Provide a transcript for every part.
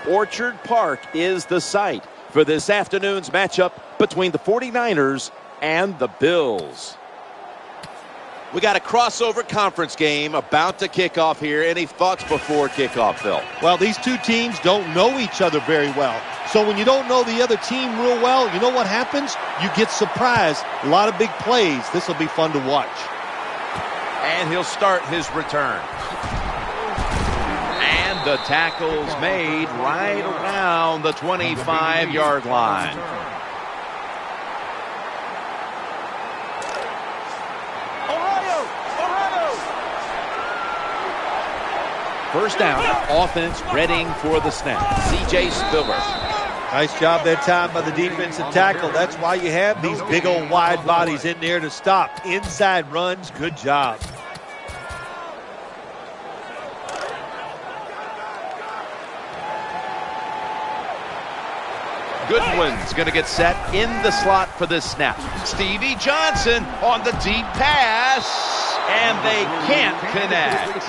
Orchard Park is the site for this afternoon's matchup between the 49ers and the Bills. We got a crossover conference game about to kick off here. Any thoughts before kickoff, Phil? Well, these two teams don't know each other very well. So when you don't know the other team real well, you know what happens? You get surprised. A lot of big plays. This will be fun to watch. And he'll start his return. And the tackle's made right around the 25-yard line. First down, offense readying for the snap. C.J. Spiller. Nice job that time by the defensive tackle. That's why you have these big old wide bodies in there to stop. Inside runs, good job. Goodwin's going to get set in the slot for this snap. Stevie Johnson on the deep pass, and they can't connect.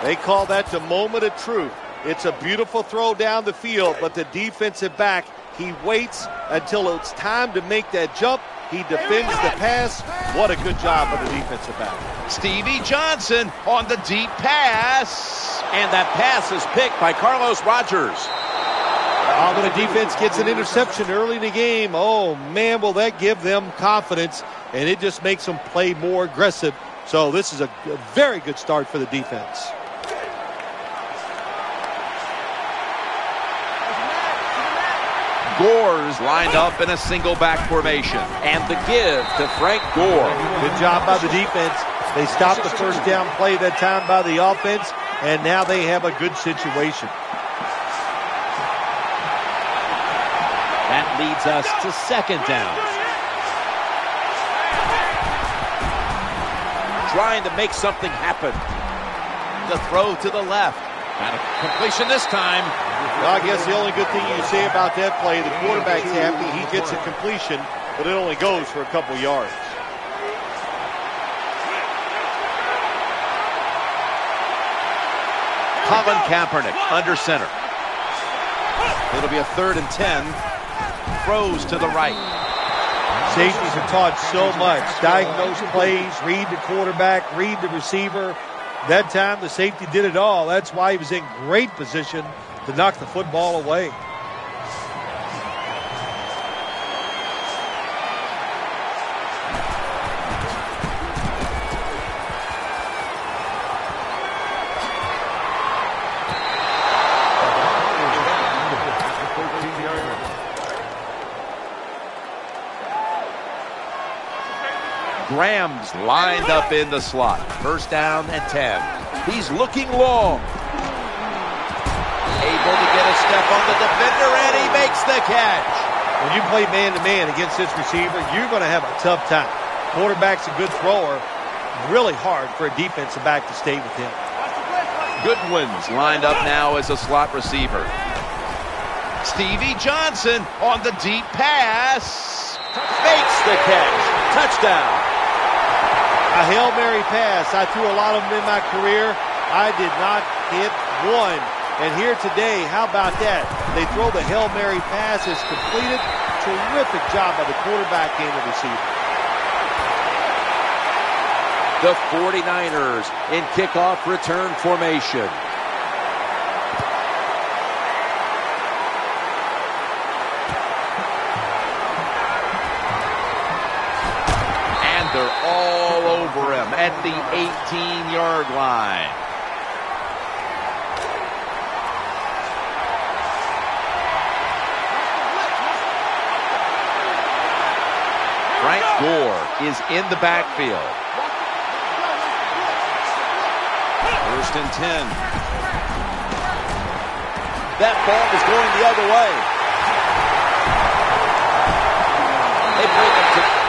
They call that the moment of truth. It's a beautiful throw down the field, but the defensive back, he waits until it's time to make that jump. He defends the pass. What a good job by the defensive back. Stevie Johnson on the deep pass, and that pass is picked by Carlos Rogers. Oh, but the defense gets an interception early in the game. Oh, man, will that give them confidence, and it just makes them play more aggressive. So this is a very good start for the defense. Gore's lined up in a single back formation. And the give to Frank Gore. Good job by the defense. They stopped the first down play that time by the offense, and now they have a good situation. That leads us to second down. Trying to make something happen. The throw to the left. And a completion this time. Well, I guess the only good thing you can say about that play, the quarterback's happy. He gets a completion, but it only goes for a couple yards. Colin Kaepernick under center. It'll be a 3rd and 10. Throws to the right. Safeties are taught so much. Diagnose plays, read the quarterback, read the receiver. That time the safety did it all. That's why he was in great position to knock the football away. Graham's lined up in the slot. First down and 10. He's looking long. Able to get a step on the defender, and he makes the catch. When you play man-to-man against this receiver, you're going to have a tough time. Quarterback's a good thrower. Really hard for a defensive back to stay with him. Goodwin's lined up now as a slot receiver. Stevie Johnson on the deep pass. Makes the catch. Touchdown. A Hail Mary pass. I threw a lot of them in my career. I did not hit one. And here today, how about that? They throw the Hail Mary pass. It's completed. Terrific job by the quarterback and the receiver. The 49ers in kickoff return formation. They're all over him at the 18-yard line. Frank Gore is in the backfield. 1st and 10. That ball is going the other way. They bring him to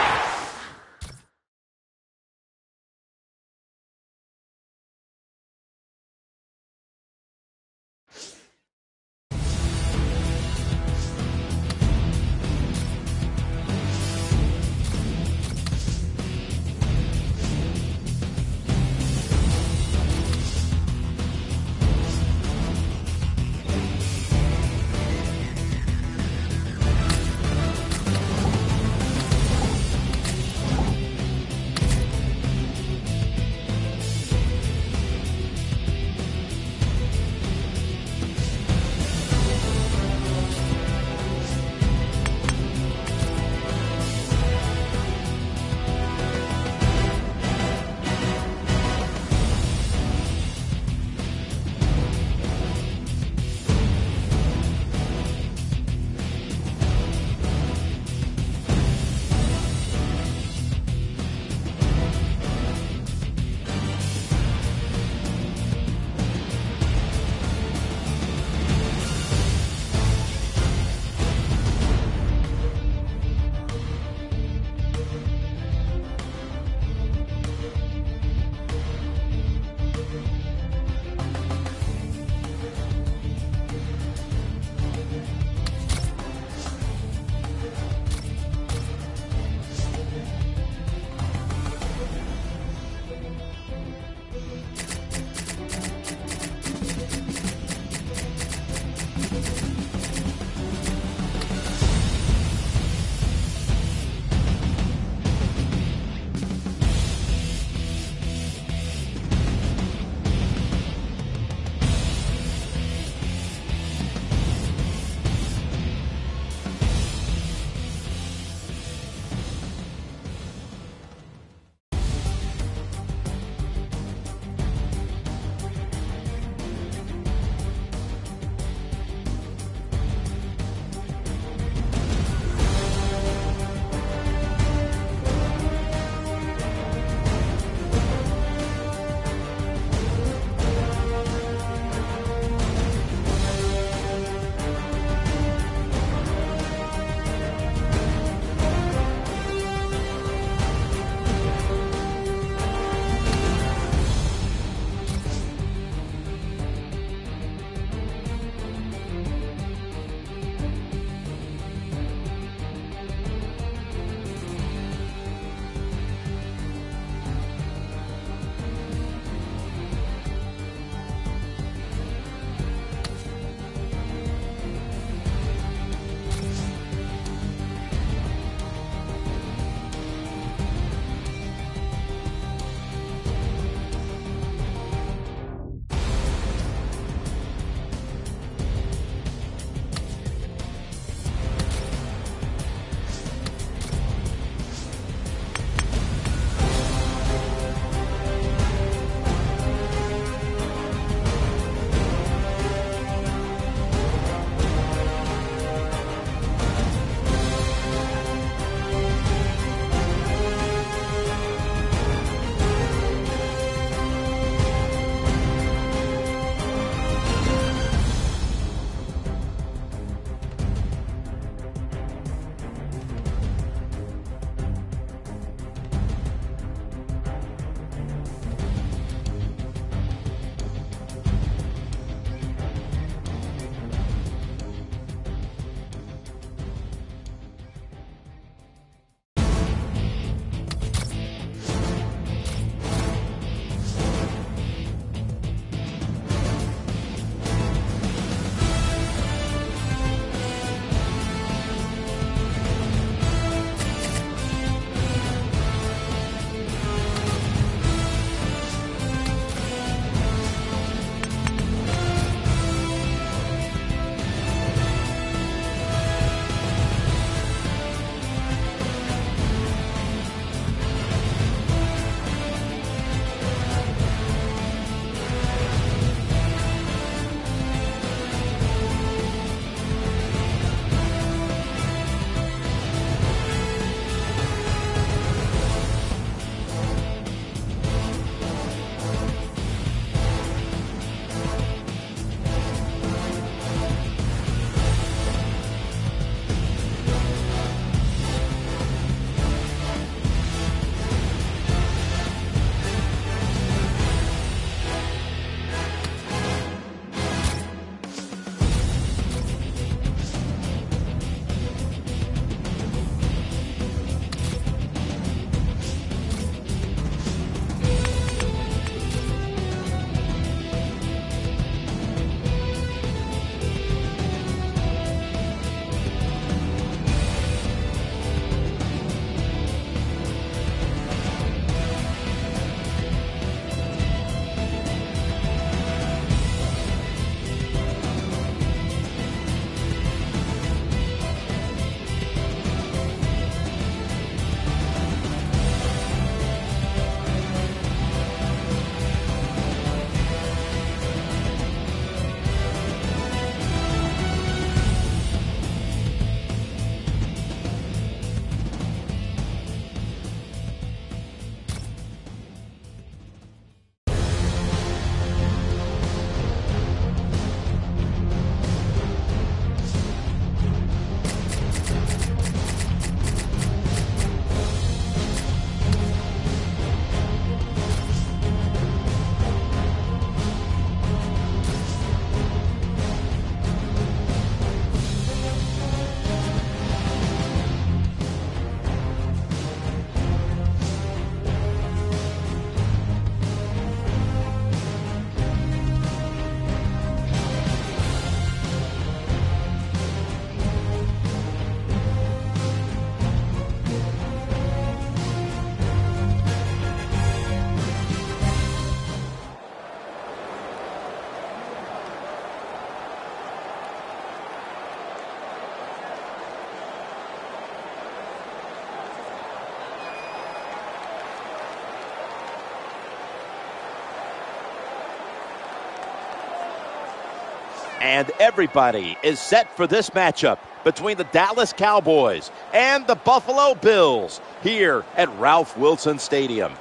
And everybody is set for this matchup between the Dallas Cowboys and the Buffalo Bills here at Ralph Wilson Stadium.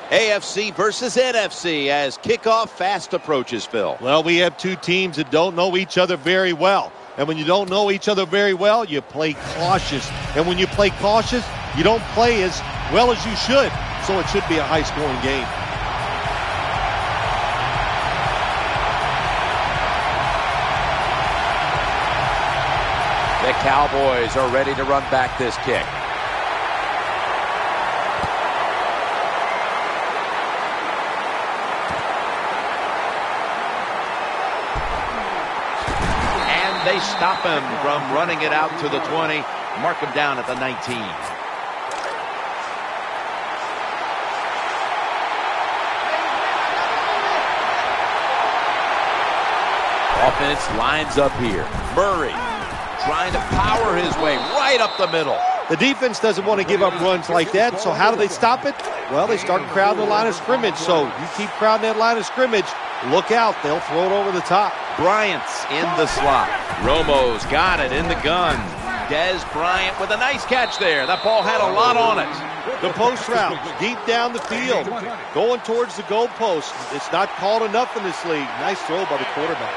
AFC versus NFC as kickoff fast approaches, Phil. Well, we have two teams that don't know each other very well. And when you don't know each other very well, you play cautious. And when you play cautious, you don't play as well as you should. So it should be a high-scoring game. The Cowboys are ready to run back this kick. And they stop him from running it out to the 20. Mark him down at the 19. Offense lines up here. Murray trying to power his way right up the middle. The defense doesn't want to give up runs like that, so how do they stop it? Well, they start crowding the line of scrimmage, so you keep crowding that line of scrimmage, look out, they'll throw it over the top. Bryant's in the slot. Romo's got it in the gun. Dez Bryant with a nice catch there. That ball had a lot on it. The post route, deep down the field, going towards the goalpost. It's not called enough in this league. Nice throw by the quarterback.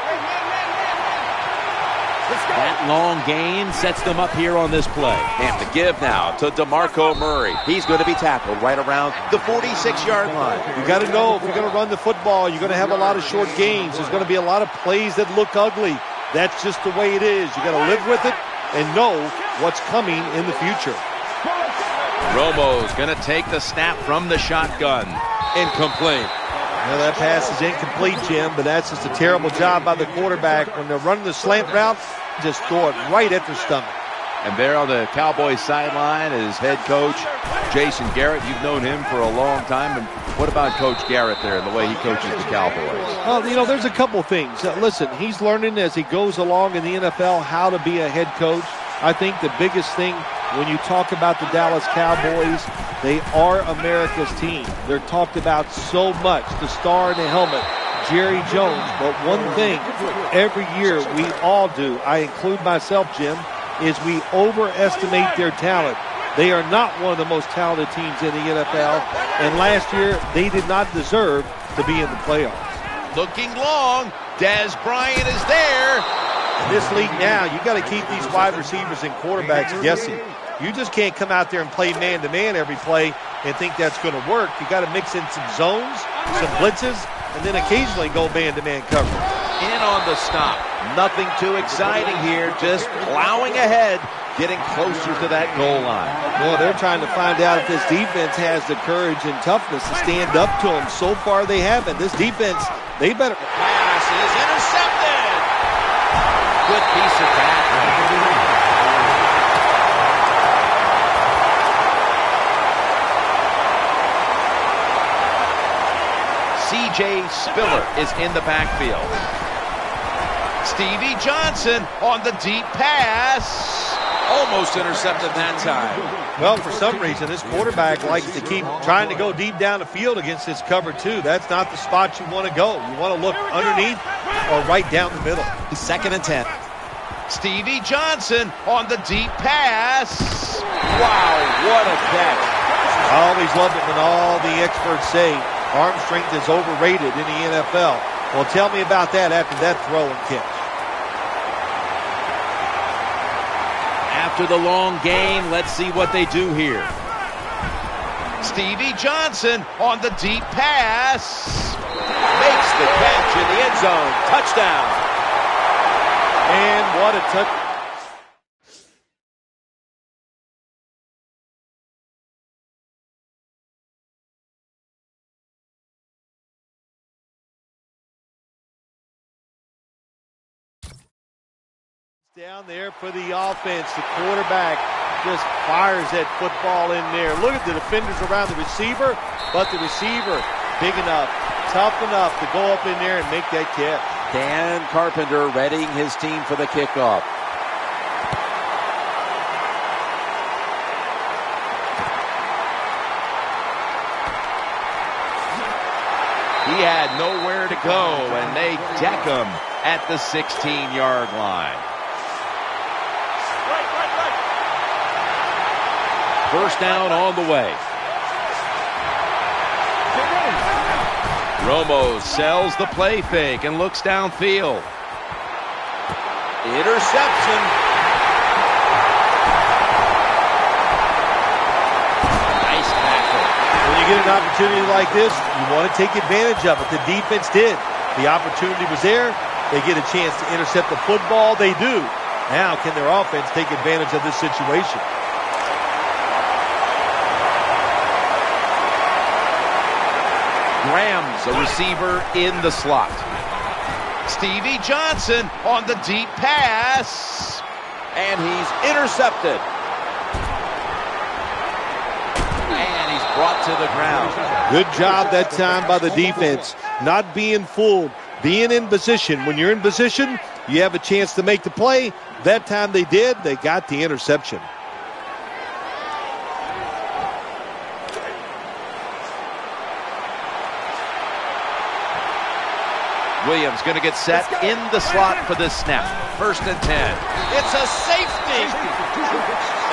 That long gain sets them up here on this play. And the give now to DeMarco Murray. He's going to be tackled right around the 46-yard line. You got to know if you're going to run the football, you're going to have a lot of short gains. There's going to be a lot of plays that look ugly. That's just the way it is. You got to live with it and know what's coming in the future. Romo's going to take the snap from the shotgun. Incomplete. Well, that pass is incomplete, Jim, but that's just a terrible job by the quarterback. When they're running the slant route, just throw it right at their stomach. And there on the Cowboys sideline is head coach Jason Garrett. You've known him for a long time. And what about Coach Garrett there and the way he coaches the Cowboys? Well, you know, there's a couple things. Listen, he's learning as he goes along in the NFL how to be a head coach. I think the biggest thing when you talk about the Dallas Cowboys, they are America's team. They're talked about so much. The star in the helmet, Jerry Jones. But one thing every year we all do, I include myself, Jim, is we overestimate their talent. They are not one of the most talented teams in the NFL. And last year, they did not deserve to be in the playoffs. Looking long. Dez Bryant is there. In this league now, you got to keep these wide receivers and quarterbacks guessing. You just can't come out there and play man-to-man every play and think that's going to work. You got to mix in some zones, some blitzes, and then occasionally go man-to-man coverage. In on the stop. Nothing too exciting here. Just plowing ahead, getting closer to that goal line. Well, they're trying to find out if this defense has the courage and toughness to stand up to them. So far, they haven't. This defense, they better. The pass is intercepted. Good piece of tackling. C.J. Spiller is in the backfield. Stevie Johnson on the deep pass. Almost intercepted that time. Well, for some reason, this quarterback likes to keep trying to go deep down the field against this cover two. That's not the spot you want to go. You want to look underneath or right down the middle. 2nd and 10. Stevie Johnson on the deep pass. Wow, what a catch. I always love it when all the experts say arm strength is overrated in the NFL. Well, tell me about that after that throw and catch. After the long gain, let's see what they do here. Stevie Johnson on the deep pass. Makes the catch in the end zone. Touchdown. And what a touchdown. Down there for the offense. The quarterback just fires that football in there. Look at the defenders around the receiver, but the receiver big enough, tough enough to go up in there and make that catch. Dan Carpenter readying his team for the kickoff. He had nowhere to go, and they deck him at the 16-yard line. First down on the way. Romo sells the play fake and looks downfield. Interception. Nice tackle. When you get an opportunity like this, you want to take advantage of it. The defense did. The opportunity was there. They get a chance to intercept the football. They do. Now, can their offense take advantage of this situation? Graham's a receiver in the slot. Stevie Johnson on the deep pass. And he's intercepted. And he's brought to the ground. Good job that time by the defense. Not being fooled, being in position. When you're in position, you have a chance to make the play. That time they did. They got the interception. Williams going to get set in the slot for this snap. First and 10. It's a safety.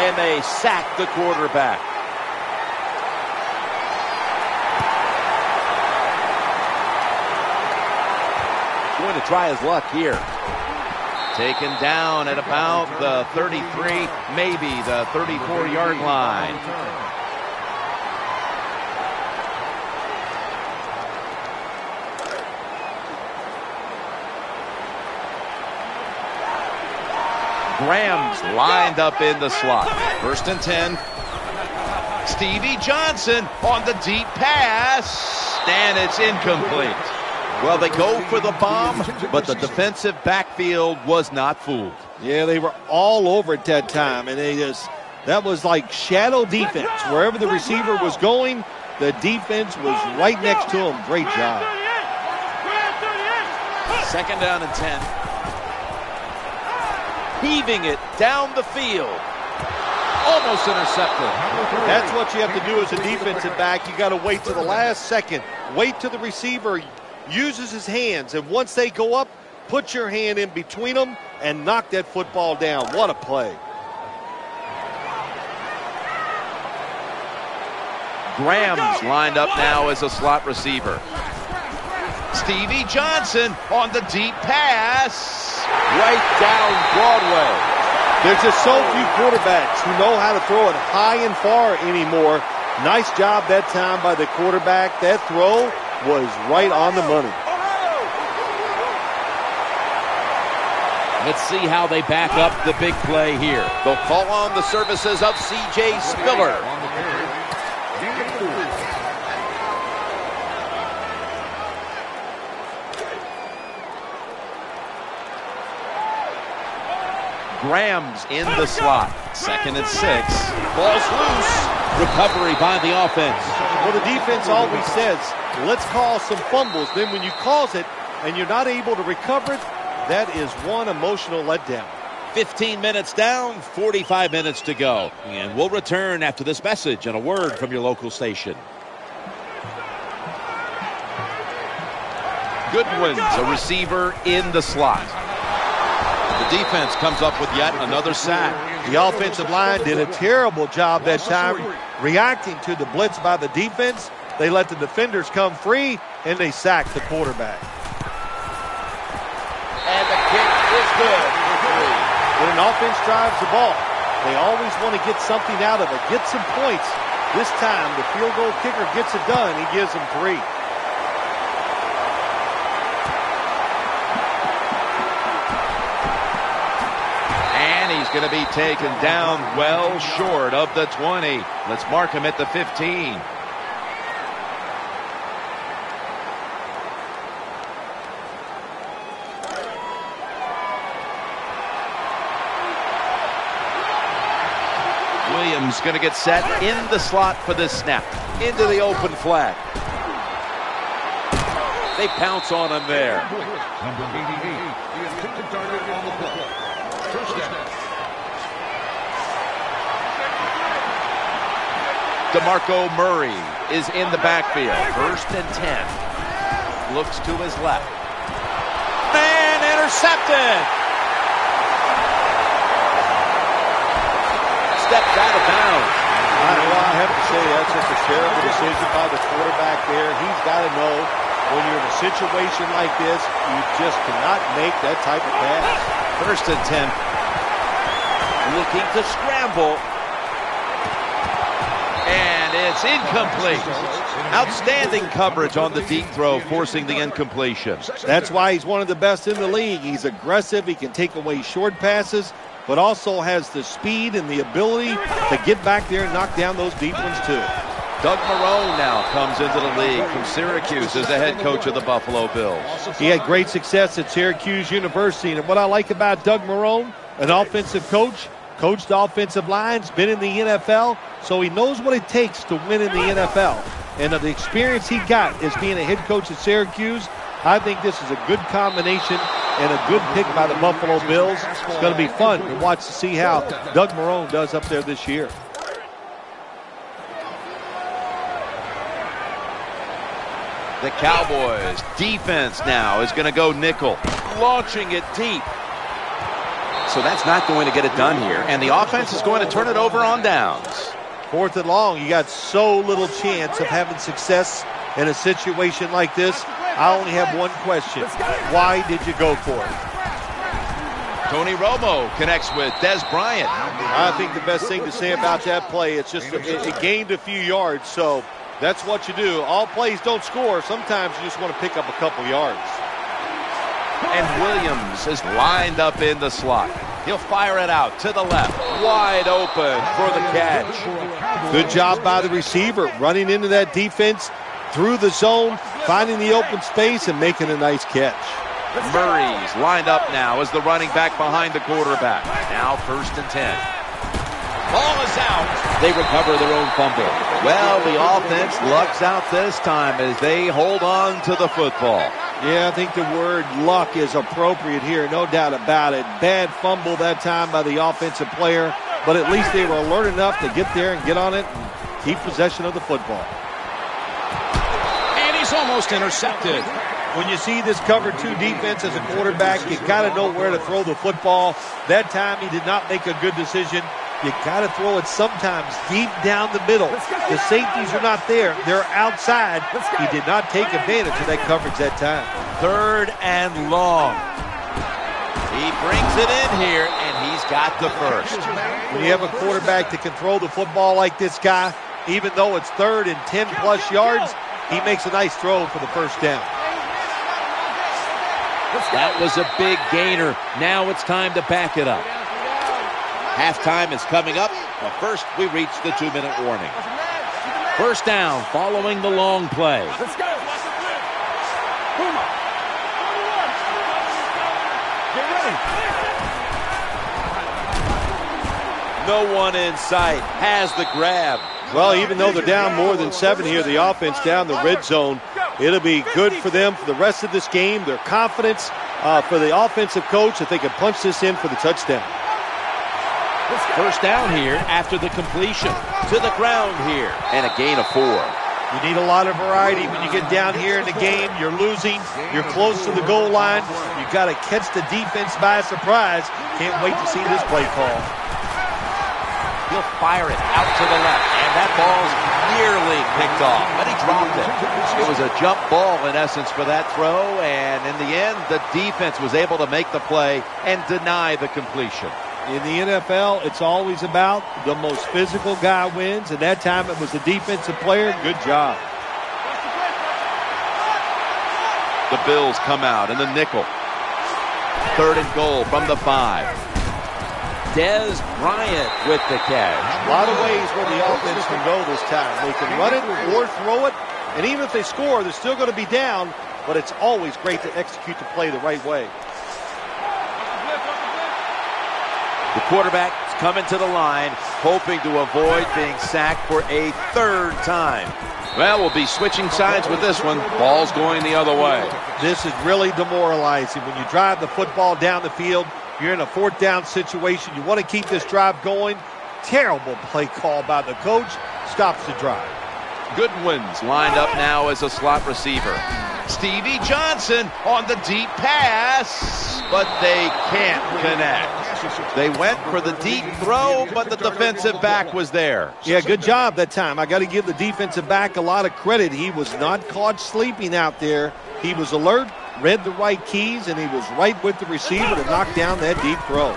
And they sack the quarterback. Going to try his luck here. Taken down at about the 33, maybe the 34-yard line. Graham's lined up in the slot. First and 10. Stevie Johnson on the deep pass. And it's incomplete. Well, they go for the bomb, but the defensive backfield was not fooled. Yeah, they were all over at that time, and that was like shadow defense. Wherever the receiver was going, the defense was right next to him. Great job. Second down and 10. Heaving it down the field. Almost intercepted. That's what you have to do as a defensive back. You got to wait to the last second. Wait till the receiver uses his hands, and once they go up, put your hand in between them and knock that football down. What a play. Graham's lined up now as a slot receiver. Stevie Johnson on the deep pass. Right down Broadway. There's just so few quarterbacks who know how to throw it high and far anymore. Nice job that time by the quarterback. That throw was right on the money. Let's see how they back up the big play here. They'll call on the services of C.J. Spiller. Graham's in the slot. Second and 6. Ball's loose. Recovery by the offense. Well, the defense always says, let's cause some fumbles. Then when you cause it and you're not able to recover it, that is one emotional letdown. 15 minutes down, 45 minutes to go. And we'll return after this message and a word from your local station. Goodwin's a receiver in the slot. The defense comes up with yet another sack. The offensive line did a terrible job that time reacting to the blitz by the defense. They let the defenders come free, and they sacked the quarterback. And the kick is good for 3. When an offense drives the ball, they always want to get something out of it, get some points. This time, the field goal kicker gets it done. He gives them 3. He's going to be taken down well short of the 20. Let's mark him at the 15. Williams going to get set in the slot for this snap. Into the open flat. They pounce on him there. Number 88, he has kicked the target on the play. First down. DeMarco Murray is in the backfield. First and 10. Looks to his left. Man, intercepted. Stepped out of bounds. I have to say that's just a terrible decision by the quarterback there. He's got to know when you're in a situation like this, you just cannot make that type of pass. First and 10. Looking to scramble. And it's incomplete. Outstanding coverage on the deep throw, forcing the incompletion. That's why he's one of the best in the league. He's aggressive. He can take away short passes, but also has the speed and the ability to get back there and knock down those deep ones too. Doug Marrone now comes into the league from Syracuse as the head coach of the Buffalo Bills. He had great success at Syracuse University, and what I like about Doug Marrone, an offensive coach, coached offensive lines, been in the NFL, so he knows what it takes to win in the NFL. And the experience he got as being a head coach at Syracuse, I think this is a good combination and a good pick by the Buffalo Bills. It's going to be fun to watch to see how Doug Marrone does up there this year. The Cowboys defense now is going to go nickel, launching it deep. So that's not going to get it done here, and the offense is going to turn it over on downs. 4th and long, you got so little chance of having success in a situation like this. I only have one question. Why did you go for it? Tony Romo connects with Des Bryant. I think the best thing to say about that play, it's just it gained a few yards, so that's what you do. All plays don't score. Sometimes you just want to pick up a couple yards. And Williams is lined up in the slot. He'll fire it out to the left. Wide open for the catch. Good job by the receiver, running into that defense through the zone, finding the open space and making a nice catch. Murray's lined up now as the running back behind the quarterback. Now 1st and 10. Ball is out. They recover their own fumble. Well, the offense lucks out this time as they hold on to the football. Yeah, I think the word luck is appropriate here, no doubt about it. Bad fumble that time by the offensive player, but at least they were alert enough to get there and get on it and keep possession of the football. And he's almost intercepted. When you see this cover 2 defense as a quarterback, you got to know where to throw the football. That time he did not make a good decision. You got to throw it sometimes deep down the middle. The safeties are not there. They're outside. He did not take advantage of that coverage that time. 3rd and long. He brings it in here, and he's got the first. When you have a quarterback that can throw the football like this guy, even though it's 3rd and 10-plus yards, he makes a nice throw for the first down. That was a big gainer. Now it's time to back it up. Halftime is coming up, but first we reach the 2-minute warning. First down following the long play. Let's go. Puma. Get ready. No one in sight has the grab. Well, even though they're down more than 7 here, the offense down the red zone, it'll be good for them for the rest of this game. Their confidence for the offensive coach that they can punch this in for the touchdown. First down here after the completion. To the ground here. And a gain of 4. You need a lot of variety when you get down here in the game. You're losing. You're close to the goal line. You've got to catch the defense by surprise. Can't wait to see this play call. He'll fire it out to the left. And that ball's nearly picked off. But he dropped it. It was a jump ball in essence for that throw. And in the end, the defense was able to make the play and deny the completion. In the NFL, it's always about the most physical guy wins, and that time it was the defensive player. Good job. The Bills come out in the nickel. 3rd and goal from the 5. Des Bryant with the catch. A lot of ways where the offense can go this time. They can run it or throw it, and even if they score, they're still going to be down, but it's always great to execute the play the right way. The quarterback is coming to the line, hoping to avoid being sacked for a 3rd time. Well, we'll be switching sides with this one. Ball's going the other way. This is really demoralizing. When you drive the football down the field, you're in a 4th down situation. You want to keep this drive going. Terrible play call by the coach. Stops the drive. Goodwin's lined up now as a slot receiver. Stevie Johnson on the deep pass. but they can't connect. They went for the deep throw, but the defensive back was there. Yeah, good job that time. I got to give the defensive back a lot of credit. He was not caught sleeping out there. He was alert, read the right keys, and he was right with the receiver to knock down that deep throw.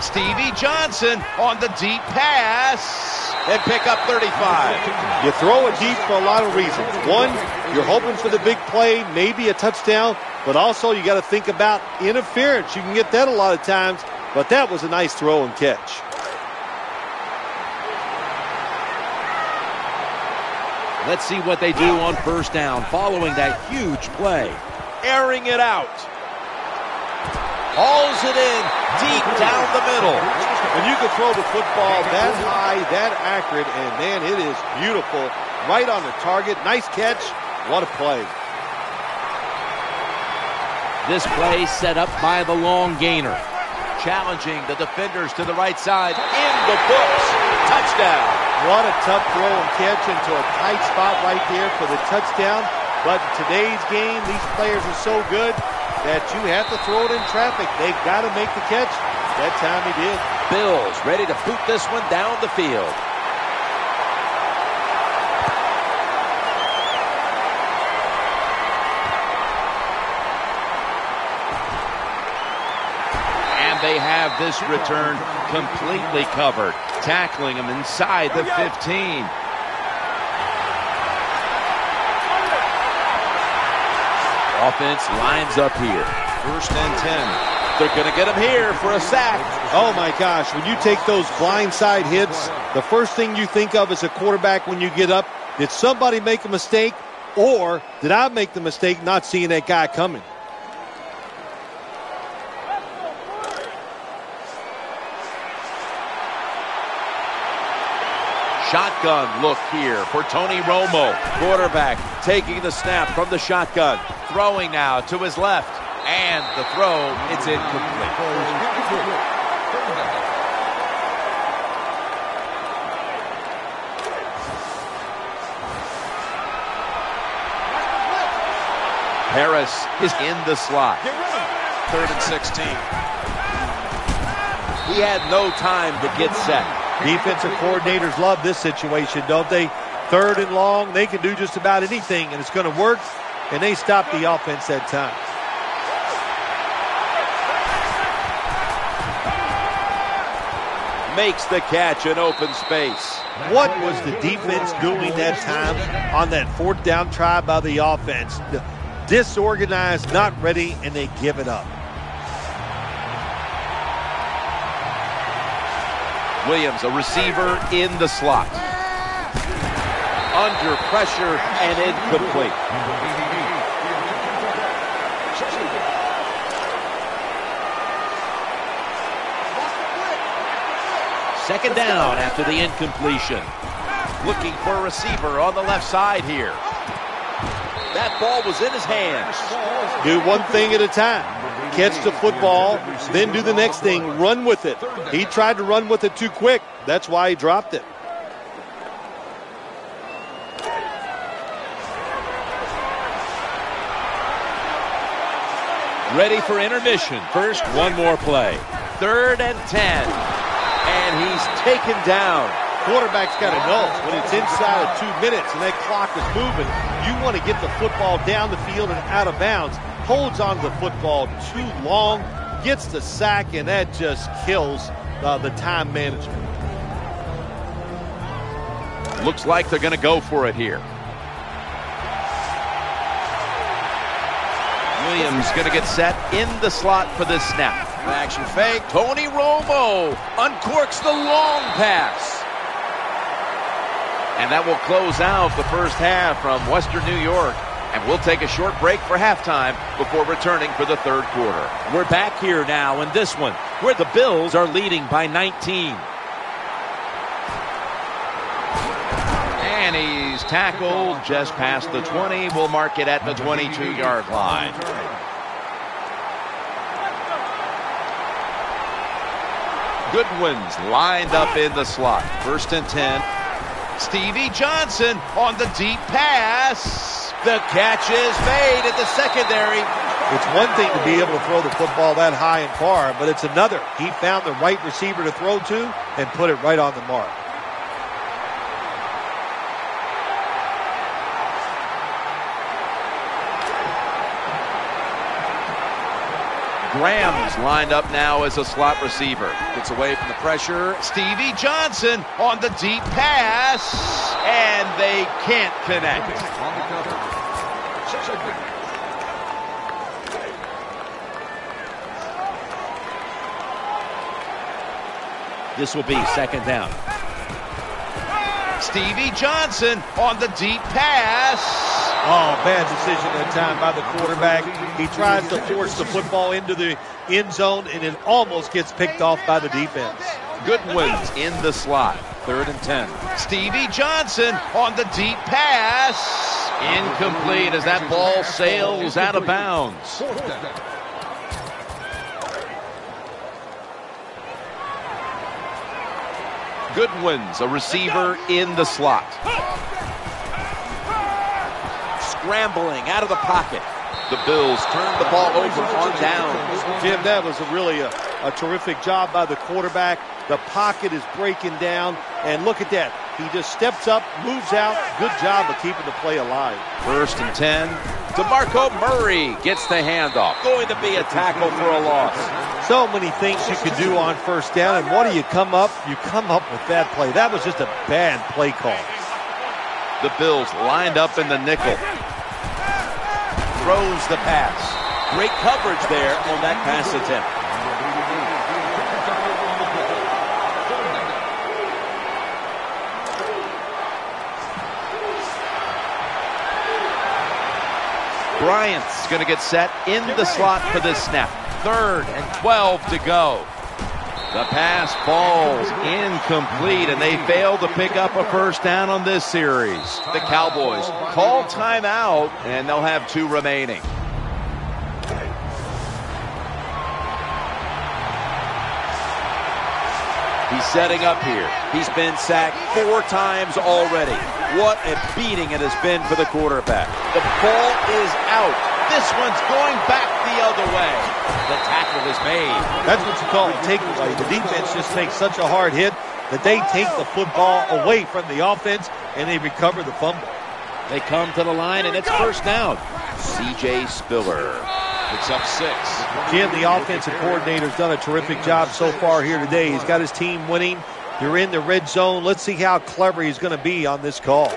Stevie Johnson on the deep pass and pick up 35. You throw it deep for a lot of reasons. One, you're hoping for the big play, maybe a touchdown, but also you got to think about interference. You can get that a lot of times, but that was a nice throw and catch. Let's see what they do on first down following that huge play. Airing it out. Hauls it in deep down the middle. And you can throw the football that high, that accurate, and man, it is beautiful. Right on the target. Nice catch. What a play. This play set up by the long gainer. Challenging the defenders to the right side. In the books. Touchdown. What a tough throw and catch into a tight spot right there for the touchdown. But in today's game, these players are so good that you have to throw it in traffic. They've got to make the catch. That time he did. Bills ready to boot this one down the field. And they have this return completely covered, tackling him inside the 15. Offense lines up here. First and 10. They're going to get him here for a sack. Oh, my gosh. When you take those blindside hits, the first thing you think of as a quarterback when you get up, did somebody make a mistake, or did I make the mistake not seeing that guy coming? Shotgun look here for Tony Romo. Quarterback taking the snap from the shotgun. Throwing now to his left. And the throw, it's incomplete. Harris is in the slot. 3rd and 16. He had no time to get set. Defensive coordinators love this situation, don't they? 3rd and long, they can do just about anything, and it's going to work, and they stop the offense that time. Makes the catch in open space. What was the defense doing that time on that 4th down try by the offense? Disorganized, not ready, and they give it up. Williams, a receiver in the slot. Under pressure and incomplete. Second down after the incompletion. Looking for a receiver on the left side here. That ball was in his hands. Do one thing at a time. Catch the football, then do the next thing, run with it. He tried to run with it too quick. That's why he dropped it. Ready for intermission. First, one more play. 3rd and 10. And he's taken down. Quarterback's got to know when it's inside of 2 minutes and that clock is moving, you want to get the football down the field and out of bounds. Holds on to the football too long, gets the sack, and that just kills the time management. Looks like they're going to go for it here. Williams going to get set in the slot for this snap. Action fake. Tony Romo uncorks the long pass. And that will close out the first half from Western New York. And we'll take a short break for halftime before returning for the 3rd quarter. We're back here now in this one, where the Bills are leading by 19. And he's tackled just past the 20. We'll mark it at the 22-yard line. Goodwin's lined up in the slot. 1st and 10. Stevie Johnson on the deep pass. The catch is made at the secondary. It's one thing to be able to throw the football that high and far, but it's another. He found the right receiver to throw to and put it right on the mark. Graham's lined up now as a slot receiver. Gets away from the pressure. Stevie Johnson on the deep pass, and they can't connect. On the cover. This will be second down. Stevie Johnson on the deep pass. Oh, bad decision that time by the quarterback. He tries to force the football into the end zone, and it almost gets picked off by the defense. Goodwin's in the slot. 3rd and 10. Stevie Johnson on the deep pass. Incomplete as that ball sails out of bounds. Goodwin's a receiver in the slot. Scrambling out of the pocket. The Bills turn the ball over on downs. Jim, that was really a terrific job by the quarterback. The pocket is breaking down, and look at that. He just steps up, moves out. Good job of keeping the play alive. 1st and 10. DeMarco Murray gets the handoff. Going to be a tackle for a loss. So many things you could do on 1st down, and what do you come up? You come up with that play. That was just a bad play call. The Bills lined up in the nickel. Throws the pass. Great coverage there on that pass attempt. Bryant's going to get set in the slot for this snap. 3rd and 12 to go. The pass falls incomplete, and they fail to pick up a 1st down on this series. The Cowboys call timeout, and they'll have 2 remaining. He's setting up here. He's been sacked 4 times already. What a beating it has been for the quarterback. The ball is out. This one's going back the other way. The tackle is made. That's what you call a takeaway. The defense just takes such a hard hit that they take the football away from the offense and they recover the fumble. They come to the line, and it's 1st down. C.J. Spiller picks up 6. Jim, the offensive coordinator's done a terrific job so far here today. He's got his team winning. You're in the red zone. Let's see how clever he's going to be on this call.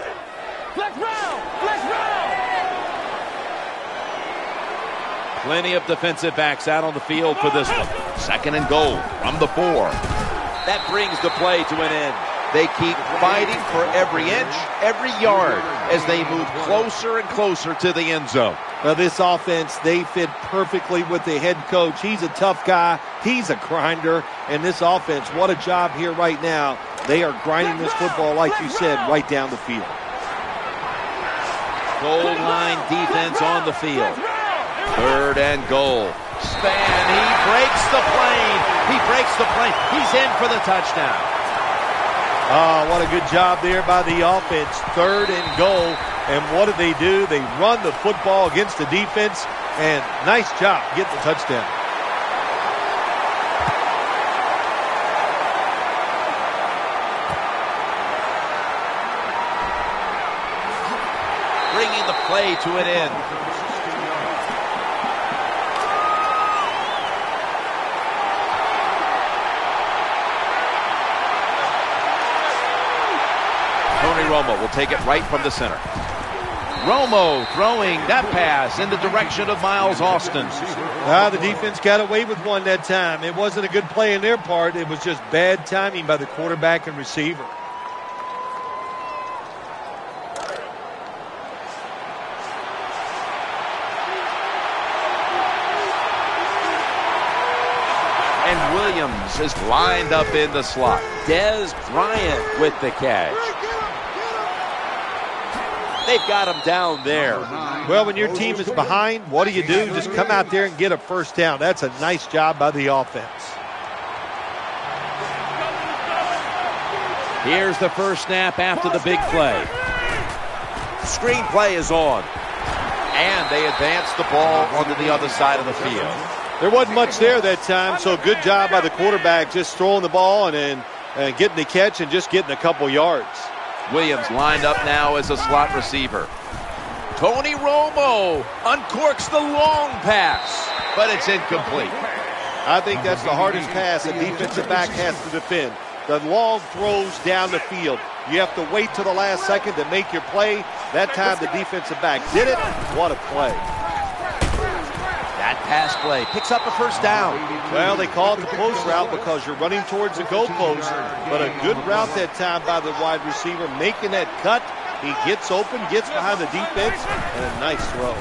Plenty of defensive backs out on the field for this one. 2nd and goal from the 4. That brings the play to an end. They keep fighting for every inch, every yard as they move closer and closer to the end zone. Now, this offense, they fit perfectly with the head coach. He's a tough guy. He's a grinder. And this offense, what a job here right now. They are grinding this football, like you said, right down the field. Goal line defense on the field. 3rd and goal. Span, he breaks the plane. He breaks the plane. He's in for the touchdown. Oh, what a good job there by the offense. 3rd and goal. And what do? They run the football against the defense. And nice job getting the touchdown. Bringing the play to an end. Romo will take it right from the center. Romo throwing that pass in the direction of Miles Austin. The defense got away with one that time. It wasn't a good play in their part. It was just bad timing by the quarterback and receiver. And Williams is lined up in the slot. Dez Bryant with the catch. They've got him down there. Well, when your team is behind, what do? Just come out there and get a 1st down. That's a nice job by the offense. Here's the first snap after the big play. Screen play is on. And they advance the ball onto the other side of the field. There wasn't much there that time, so good job by the quarterback just throwing the ball and then getting the catch and just getting a couple yards. Williams lined up now as a slot receiver. Tony Romo uncorks the long pass, but it's incomplete. I think that's the hardest pass a defensive back has to defend. The long throws down the field. You have to wait till the last second to make your play. That time the defensive back did it. What a play. That pass play picks up a first down. Well, they call it the post route because you're running towards the goalpost, but a good route that time by the wide receiver, making that cut. He gets open, gets behind the defense, and a nice throw.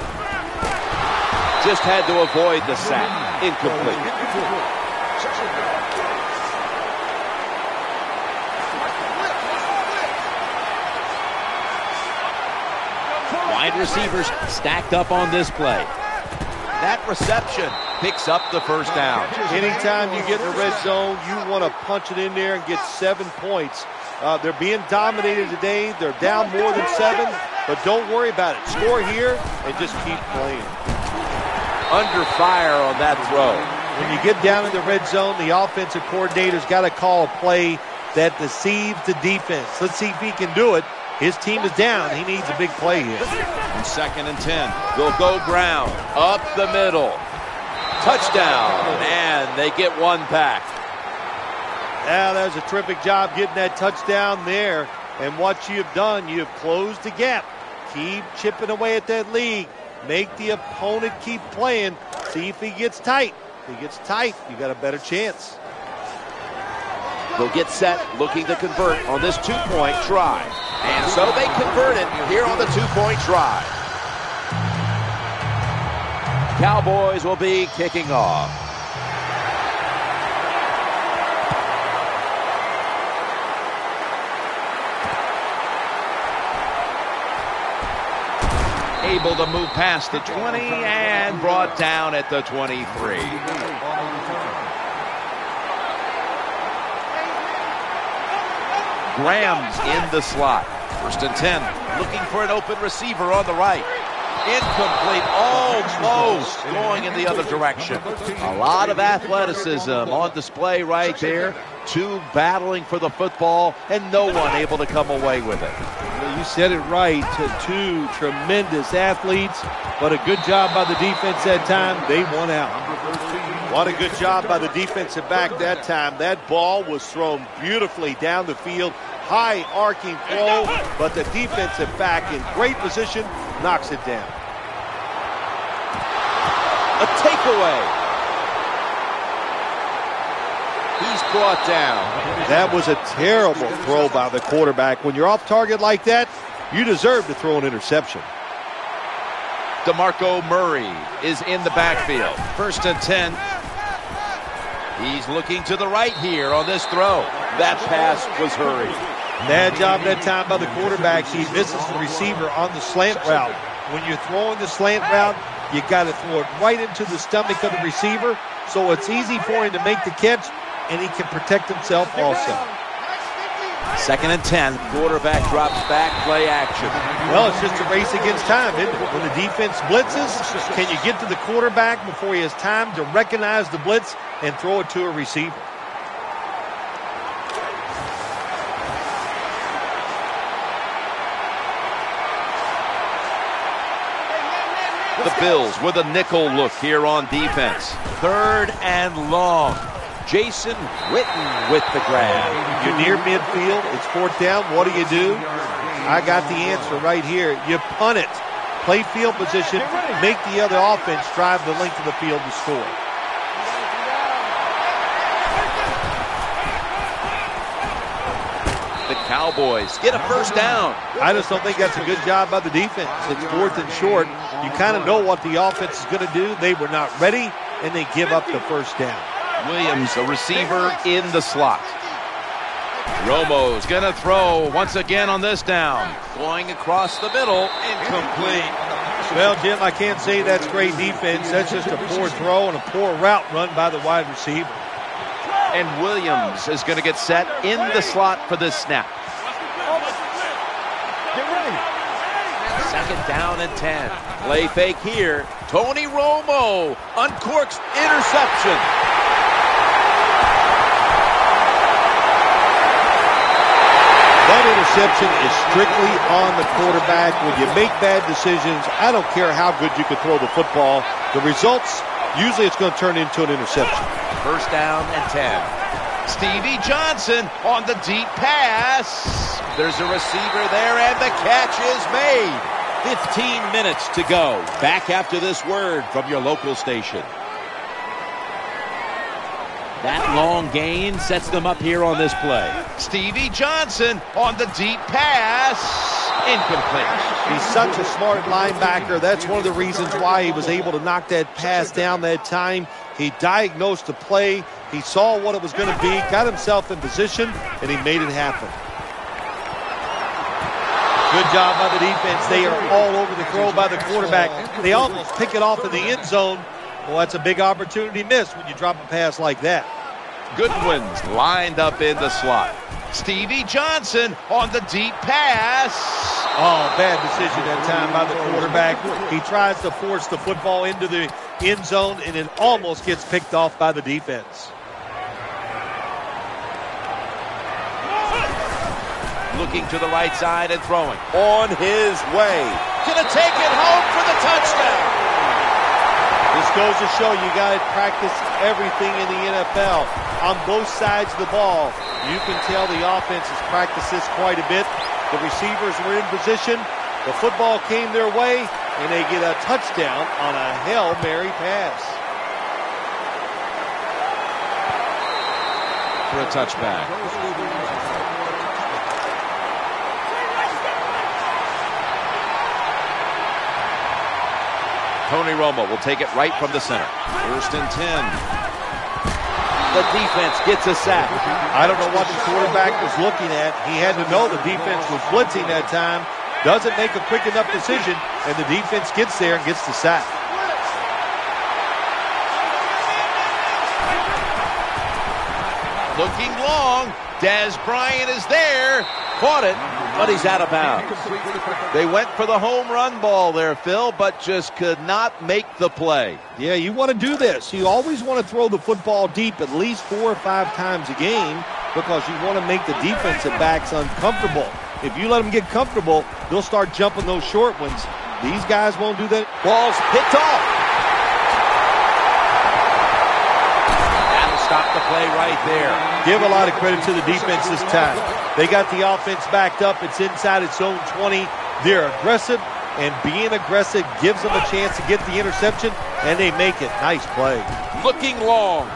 Just had to avoid the sack. Incomplete. Wide receivers stacked up on this play. That reception picks up the first down. Anytime you get in the red zone, you want to punch it in there and get 7 points. They're being dominated today. They're down more than 7, but don't worry about it. Score here and just keep playing. Under fire on that throw. When you get down in the red zone, the offensive coordinator's got to call a play that deceives the defense. Let's see if he can do it. His team is down. He needs a big play here. On 2nd and 10, they'll go Brown up the middle. Touchdown, and they get one back. Yeah, that was a terrific job getting that touchdown there. And what you've done, you've closed the gap. Keep chipping away at that lead. Make the opponent keep playing. See if he gets tight. If he gets tight, you got a better chance. They'll get set, looking to convert on this 2-point try. And so they convert it here on the 2-point try. Cowboys will be kicking off. Able to move past the 20 and brought down at the 23. Graham's in the slot. 1st and 10. Looking for an open receiver on the right. Incomplete. Almost going in the other direction. A lot of athleticism on display right there. Two battling for the football and no one able to come away with it. Well, you said it right. Two tremendous athletes, but a good job by the defense that time. They won out. What a good job by the defensive back that time. That ball was thrown beautifully down the field. High arcing throw, but the defensive back in great position knocks it down. A takeaway. He's brought down. That was a terrible throw by the quarterback. When you're off target like that, you deserve to throw an interception. DeMarco Murray is in the backfield. 1st and 10. He's looking to the right here on this throw. That pass was hurried. Bad job that time by the quarterback. He misses the receiver on the slant route. When you're throwing the slant route, you got to throw it right into the stomach of the receiver, so it's easy for him to make the catch, and he can protect himself also. 2nd and 10. Quarterback drops back, play action. Well, it's just a race against time, isn't it? When the defense blitzes, can you get to the quarterback before he has time to recognize the blitz and throw it to a receiver? The Bills with a nickel look here on defense. 3rd and long. Jason Witten with the grab. You're near midfield. It's 4th down. What do? I got the answer right here. You punt it. Play field position. Make the other offense drive the length of the field to score. The Cowboys get a first down. I just don't think that's a good job by the defense. It's 4th and short. You kind of know what the offense is going to do. They were not ready, and they give up the first down. Williams, a receiver in the slot. Romo's going to throw once again on this down. Going across the middle, incomplete. Well, Jim, I can't say that's great defense. That's just a poor throw and a poor route run by the wide receiver. And Williams is going to get set in the slot for this snap. Second down and 10. Play fake here. Tony Romo uncorks interception. That interception is strictly on the quarterback. When you make bad decisions, I don't care how good you can throw the football. The results, usually it's going to turn into an interception. First down and 10. Stevie Johnson on the deep pass. There's a receiver there, and the catch is made. 15 minutes to go. Back after this word from your local station. That long gain sets them up here on this play. Stevie Johnson on the deep pass. Incomplete. He's such a smart linebacker. That's one of the reasons why he was able to knock that pass down that time. He diagnosed the play. He saw what it was going to be, got himself in position, and he made it happen. Good job by the defense. They are all over the throw by the quarterback. They almost pick it off in the end zone. Well, that's a big opportunity missed when you drop a pass like that. Goodwin's lined up in the slot. Stevie Johnson on the deep pass. Oh, bad decision that time by the quarterback. He tries to force the football into the end zone, and it almost gets picked off by the defense. Looking to the right side and throwing. On his way. Gonna take it home for the touchdown. This goes to show you got to practice everything in the NFL. On both sides of the ball, you can tell the offense has practiced this quite a bit. The receivers were in position. The football came their way, and they get a touchdown on a Hail Mary pass. For a touchback. Tony Romo will take it right from the center. First and 10. The defense gets a sack. I don't know what the quarterback was looking at. He had to know the defense was blitzing that time. Doesn't make a quick enough decision, and the defense gets there and gets the sack. Looking long. Des Bryant is there. Caught it, but he's out of bounds. They went for the home run ball there, Phil, but just could not make the play. Yeah, you want to do this. You always want to throw the football deep at least 4 or 5 times a game because you want to make the defensive backs uncomfortable. If you let them get comfortable, they'll start jumping those short ones. These guys won't do that. Ball's picked off. That'll stop the play right there. Give a lot of credit to the defense this time. They got the offense backed up. It's inside its own 20. They're aggressive, and being aggressive gives them a chance to get the interception, and they make it. Nice play. Looking long.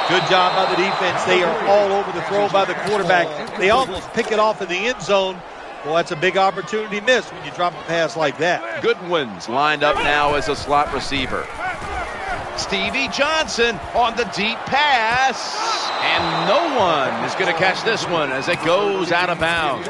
Good job by the defense. They are all over the throw by the quarterback. They almost pick it off in the end zone. Well, that's a big opportunity missed when you drop a pass like that. Goodwin's lined up now as a slot receiver. Stevie Johnson on the deep pass. And no one is going to catch this one as it goes out of bounds.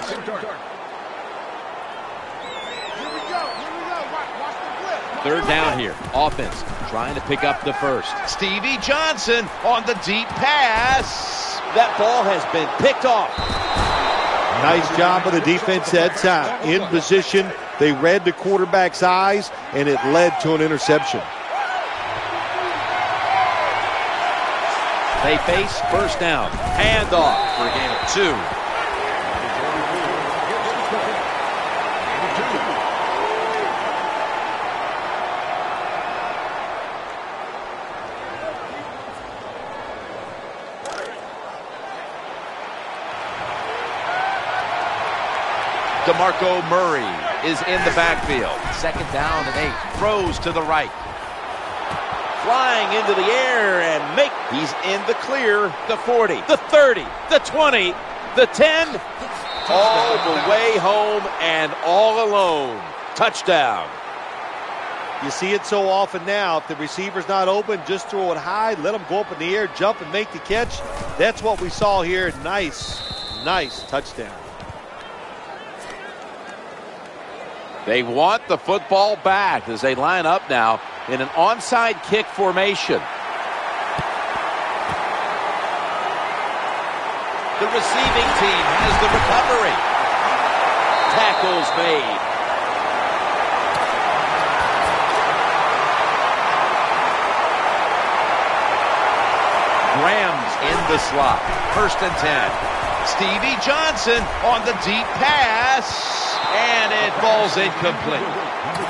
Third down here. Offense trying to pick up the first. Stevie Johnson on the deep pass. That ball has been picked off. Nice job of the defense that time. In position, they read the quarterback's eyes, and it led to an interception. They face first down. Handoff for a gain of 2. DeMarco Murray is in the backfield. Second down and 8. Throws to the right. Flying into the air and he's in the clear. The 40, the 30, the 20, the 10. All the way home and all alone. Touchdown. You see it so often now. If the receiver's not open, just throw it high, let him go up in the air, jump and make the catch. That's what we saw here. Nice touchdown. They want the football back as they line up now in an onside kick formation. The receiving team has the recovery. tackles made. Graham's in the slot. 1st and 10. Stevie Johnson on the deep pass, and it falls incomplete.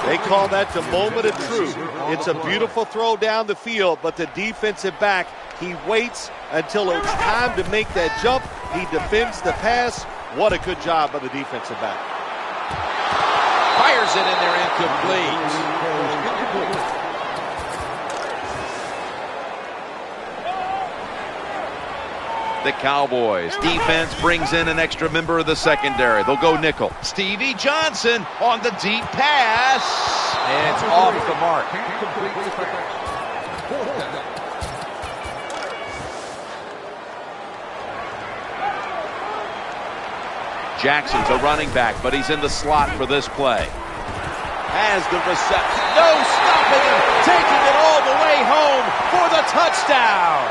They call that the moment of truth. It's a beautiful throw down the field, but the defensive back, he waits until it's time to make that jump. He defends the pass. What a good job by the defensive back. Fires it in there, incomplete. The Cowboys defense brings in an extra member of the secondary. They'll go nickel. Stevie Johnson on the deep pass. And it's off the mark. Jackson's a running back, but he's in the slot for this play. Has the reception. No stopping him. Taking it all the way home for the touchdown.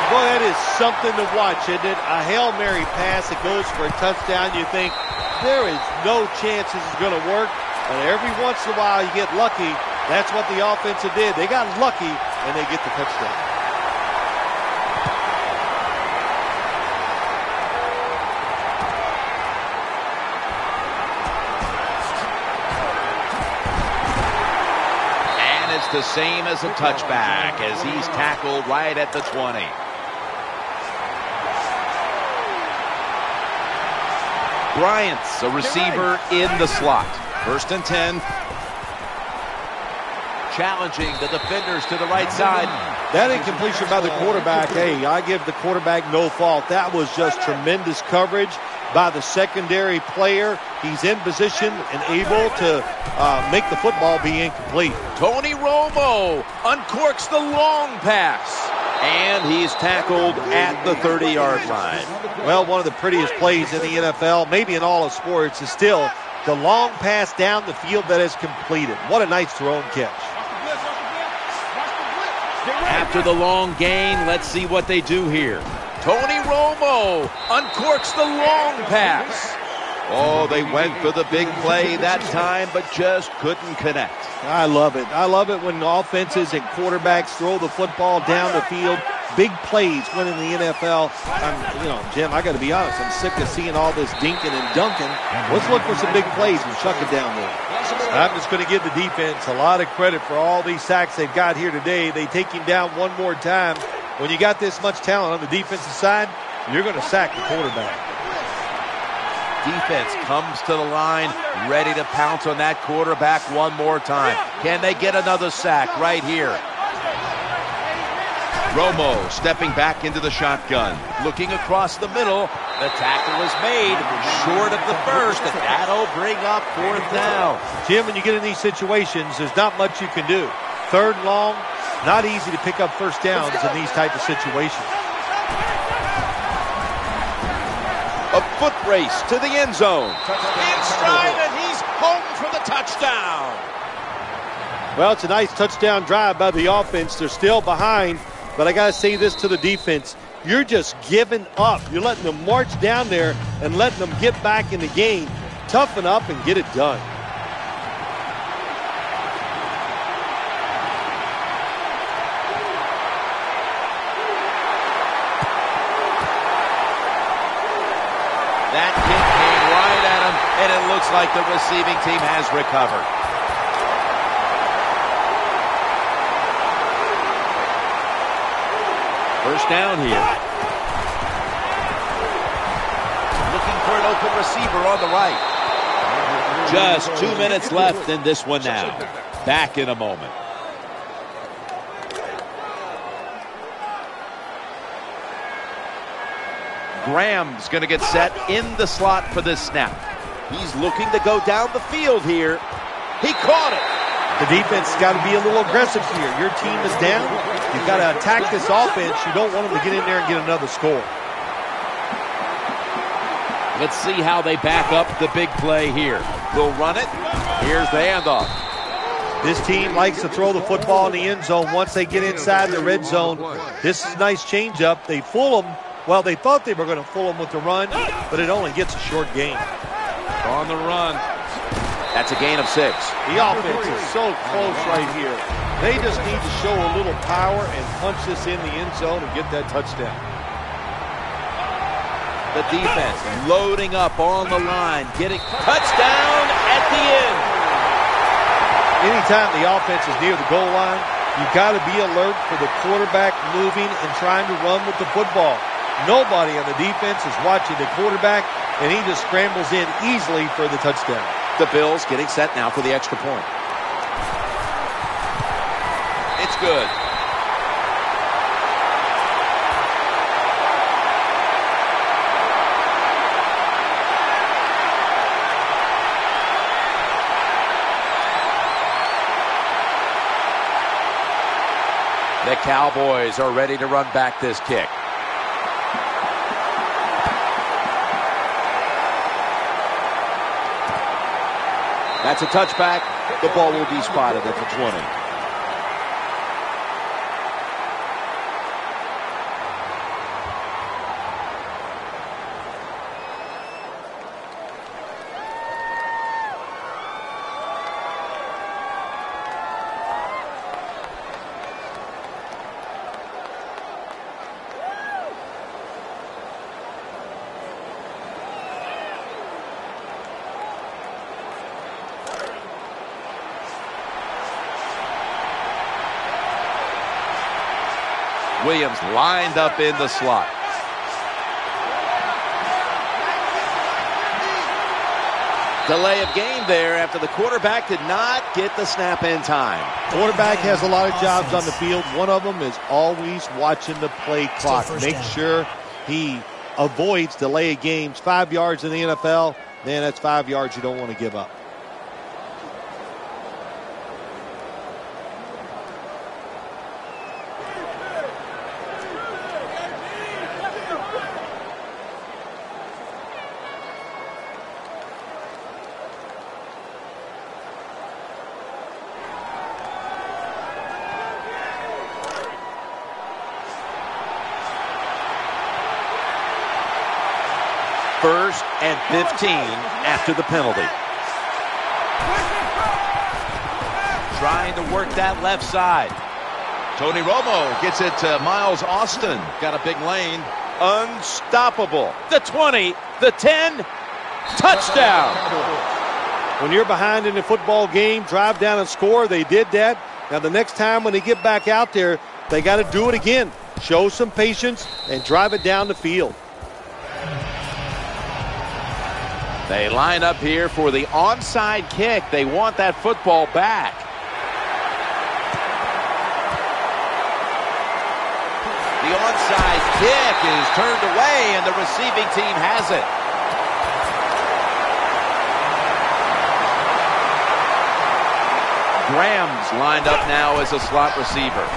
Boy, that is something to watch, isn't it? A Hail Mary pass that goes for a touchdown. You think there is no chance this is going to work. But every once in a while you get lucky. That's what the offensive did. They got lucky and they get the touchdown. And it's the same as a touchback as he's tackled right at the 20. Bryant's a receiver in the slot. 1st and 10. Challenging the defenders to the right side. That incompletion by the quarterback, hey, I give the quarterback no fault. That was just tremendous coverage by the secondary player. He's in position and able to make the football be incomplete. Tony Romo uncorks the long pass. And he's tackled at the 30-yard line. Well, one of the prettiest plays in the NFL, maybe in all of sports, is still the long pass down the field that is completed. What a nice throw and catch. After the long gain, let's see what they do here. Tony Romo uncorks the long pass. Oh, they went for the big play that time, but just couldn't connect. I love it. I love it when offenses and quarterbacks throw the football down the field. Big plays win in the NFL. Jim, I got to be honest. I'm sick of seeing all this dinking and dunking. Let's look for some big plays and chuck it down there. I'm just going to give the defense a lot of credit for all these sacks they've got here today. They take him down one more time. When you got this much talent on the defensive side, you're going to sack the quarterback. Defense comes to the line, ready to pounce on that quarterback one more time. Can they get another sack right here? Romo stepping back into the shotgun, looking across the middle. The tackle is made short of the first, and that'll bring up 4th down. Jim, when you get in these situations, there's not much you can do. 3rd and long, not easy to pick up first downs in these type of situations. A foot race to the end zone. In stride, and he's home for the touchdown. Well, it's a nice touchdown drive by the offense. They're still behind, but I got to say this to the defense. You're just giving up. You're letting them march down there and letting them get back in the game. Toughen up and get it done. That kick came right at him, and it looks like the receiving team has recovered. First down here. Looking for an open receiver on the right. Just 2 minutes left in this one now. Back in a moment. Graham's going to get set in the slot for this snap. He's looking to go down the field here. He caught it. The defense has got to be a little aggressive here. Your team is down. You've got to attack this offense. You don't want them to get in there and get another score. Let's see how they back up the big play here. We'll run it. Here's the handoff. This team likes to throw the football in the end zone once they get inside the red zone. This is a nice changeup. They fool them. Well, they thought they were going to fool them with the run, but it only gets a short gain. on the run. That's a gain of 6. The offense is so close right here. They just need to show a little power and punch this in the end zone and get that touchdown. The defense loading up on the line, getting touchdown at the end. Anytime the offense is near the goal line, you've got to be alert for the quarterback moving and trying to run with the football. Nobody on the defense is watching the quarterback, and he just scrambles in easily for the touchdown. The Bills getting set now for the extra point. It's good. The Cowboys are ready to run back this kick. That's a touchback. The ball will be spotted at the 20. Williams lined up in the slot. Delay of game there after the quarterback did not get the snap in time. Quarterback has a lot of jobs on the field. One of them is always watching the play clock. Make sure he avoids delay of games. 5 yards in the NFL, man, that's 5 yards you don't want to give up. First and 15 after the penalty. Trying to work that left side. Tony Romo gets it to Miles Austin. Got a big lane. Unstoppable. The 20, the 10, touchdown. When you're behind in a football game, drive down and score. They did that. Now the next time when they get back out there, they got to do it again. Show some patience and drive it down the field. They line up here for the onside kick. They want that football back. The onside kick is turned away, and the receiving team has it. Graham's lined up now as a slot receiver.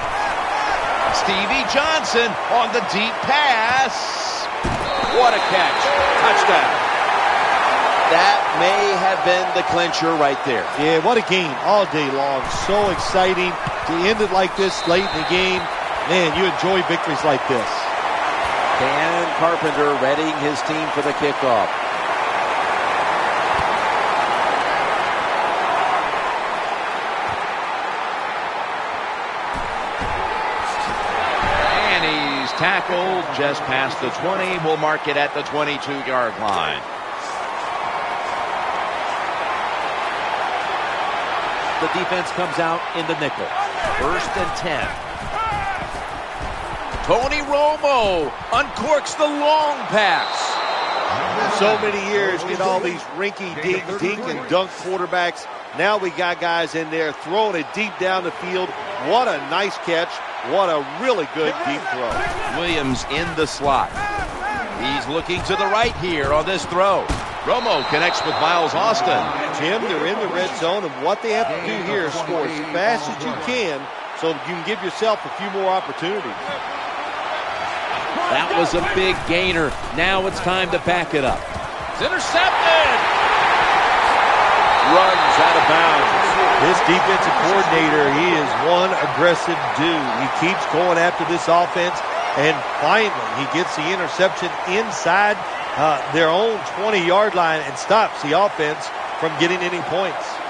Stevie Johnson on the deep pass. What a catch. Touchdown. That may have been the clincher right there. Yeah, what a game all day long. So exciting to end it like this late in the game. Man, you enjoy victories like this. Dan Carpenter readying his team for the kickoff. And he's tackled just past the 20. We'll mark it at the 22-yard line. The defense comes out in the nickel. First and 10. Tony Romo uncorks the long pass. So many years get all these rinky-dink, dink and dunk quarterbacks. Now we got guys in there throwing it deep down the field. What a nice catch. What a really good deep throw. Williams in the slot. He's looking to the right here on this throw. Romo connects with Miles Austin. Jim, they're in the red zone, and what they have to do here is score as fast as you can so you can give yourself a few more opportunities. That was a big gainer. Now it's time to back it up. It's intercepted. Runs out of bounds. This defensive coordinator, he is one aggressive dude. He keeps going after this offense, and finally he gets the interception inside their own 20-yard line and stops the offense from getting any points.